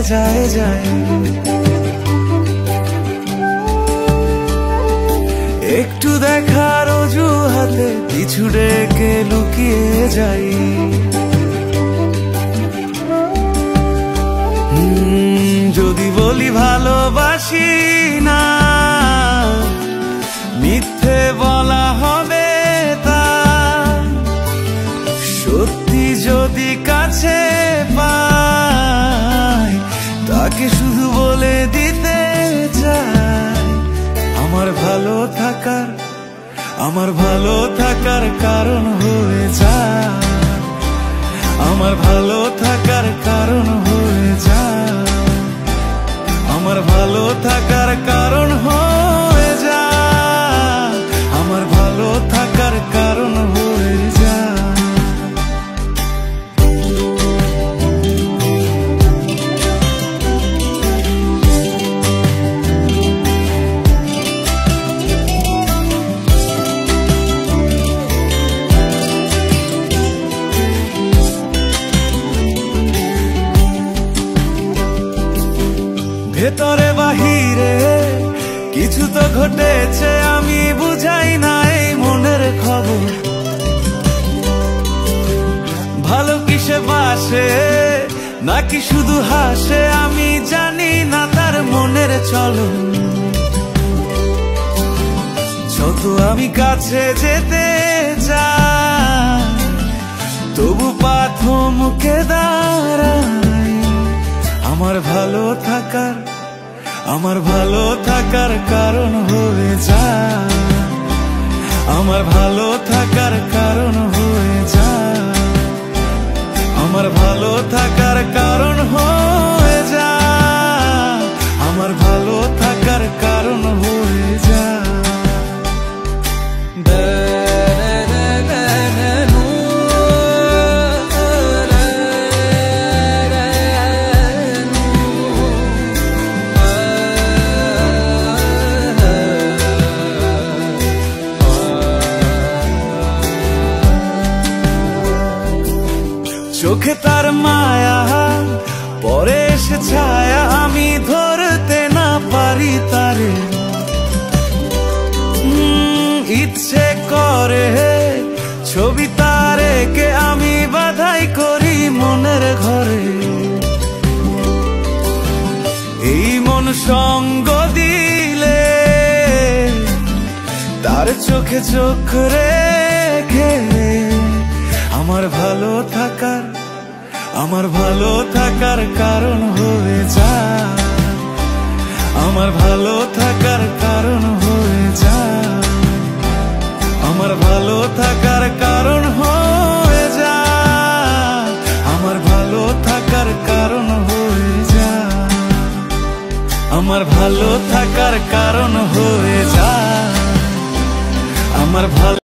যায় যায়। একটু দেখার অজুহাতে পিছু ডেকে লুকিয়ে যাই। যদি বলি ভালোবাসি না, মিথ্যে বলা হবে তা। সত্যি যদি কাছে পাই, তাকে শুধু বলে দিতে চাই আমার ভালো থাকার কারণ হয়ে যায়। আমার ভালো থাকার কারণ হয়ে যায়। আমার ভালো থাকার কারণ হয়ে যায়। আমার ভালো থাকার কারণ হয়ে যায়। ভেতরে বাহিরে কিছু তো ঘটেছে, আমি বুঝাই না এই মনের খবর। ভালো কিসে বাসে নাকি শুধু হাসে, আমি জানি না তার মনের চলন। যত আমি কাছে যেতে চাই, তবু পা থমকে দাঁড়াই। আমার ভালো থাকার কারণ হয়ে যায়। আমার ভালো থাকার কারণ হয়ে যায়। আমার ভালো থাকার কারণ হয়ে যায়। আমার ভালো থাকার কারণ হয়ে যায়। চোখে তার মায়া, পরে এসে ছায়া, আমি ধরতে না পারি তারে। ইচ্ছে করে ছবি তারে কে আমি বাধাই করি মনের ঘরে। এই মন সঙ্গ দিলে তার চোখে চোখ রেখে আমার ভালো থাকার কারণ হয়ে যায়। আমার ভালো থাকার কারণ হয়ে যায়। আমার ভালো থাকার কারণ হয়ে যায়। আমার ভালো থাকার কারণ হয়ে যায়। আমার ভালো থাকার কারণ হয়ে যায়। আমার ভালো